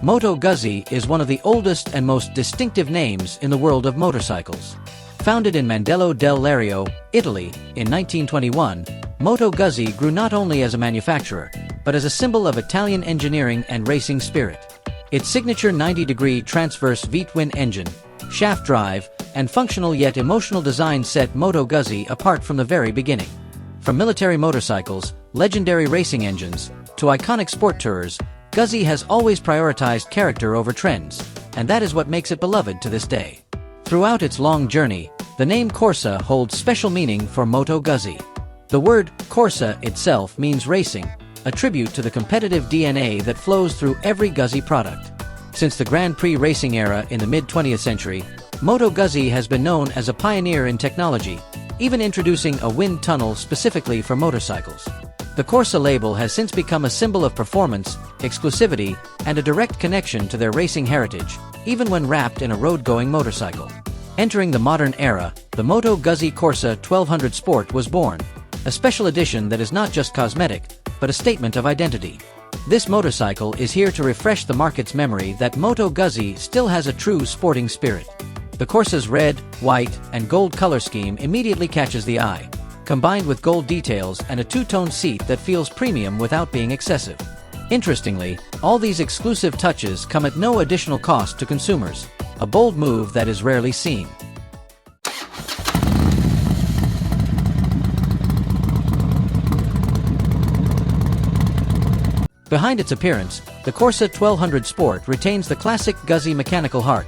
Moto Guzzi is one of the oldest and most distinctive names in the world of motorcycles. Founded in Mandello del Lario, Italy, in 1921, Moto Guzzi grew not only as a manufacturer, but as a symbol of Italian engineering and racing spirit. Its signature 90-degree transverse V-twin engine, shaft drive, and functional yet emotional design set Moto Guzzi apart from the very beginning. From military motorcycles, legendary racing engines, to iconic sport tours, Guzzi has always prioritized character over trends, and that is what makes it beloved to this day. Throughout its long journey, the name Corsa holds special meaning for Moto Guzzi. The word Corsa itself means racing, a tribute to the competitive DNA that flows through every Guzzi product. Since the Grand Prix racing era in the mid-20th century, Moto Guzzi has been known as a pioneer in technology, even introducing a wind tunnel specifically for motorcycles. The Corsa label has since become a symbol of performance, exclusivity, and a direct connection to their racing heritage, even when wrapped in a road-going motorcycle. Entering the modern era, the Moto Guzzi Corsa 1200 Sport was born, a special edition that is not just cosmetic, but a statement of identity. This motorcycle is here to refresh the market's memory that Moto Guzzi still has a true sporting spirit. The Corsa's red, white, and gold color scheme immediately catches the eye, combined with gold details and a two-tone seat that feels premium without being excessive. Interestingly, all these exclusive touches come at no additional cost to consumers, a bold move that is rarely seen. Behind its appearance, the Corsa 1200 Sport retains the classic Guzzi mechanical heart.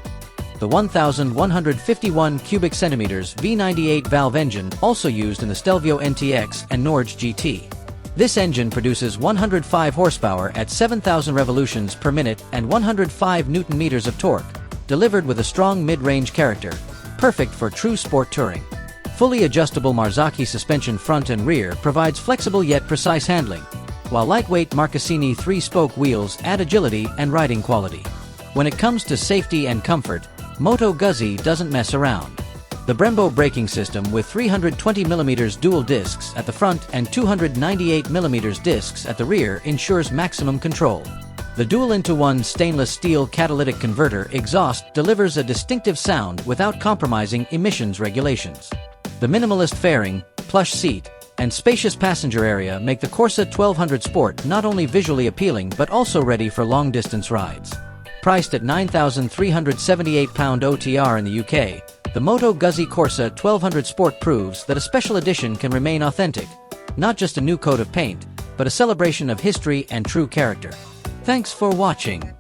The 1,151 cubic centimeters V98 valve engine also used in the Stelvio NTX and Norge GT. This engine produces 105 horsepower at 7,000 revolutions per minute and 105 Newton-meters of torque, delivered with a strong mid-range character, perfect for true sport touring. Fully adjustable Marzocchi suspension front and rear provides flexible yet precise handling, while lightweight Marcassini 3-spoke wheels add agility and riding quality. When it comes to safety and comfort, Moto Guzzi doesn't mess around. The Brembo braking system with 320mm dual discs at the front and 298mm discs at the rear ensures maximum control. The dual-into-one stainless steel catalytic converter exhaust delivers a distinctive sound without compromising emissions regulations. The minimalist fairing, plush seat, and spacious passenger area make the Corsa 1200 Sport not only visually appealing but also ready for long-distance rides. Priced at £9,378 OTR in the UK, the Moto Guzzi Corsa 1200 Sport proves that a special edition can remain authentic, not just a new coat of paint, but a celebration of history and true character. Thanks for watching.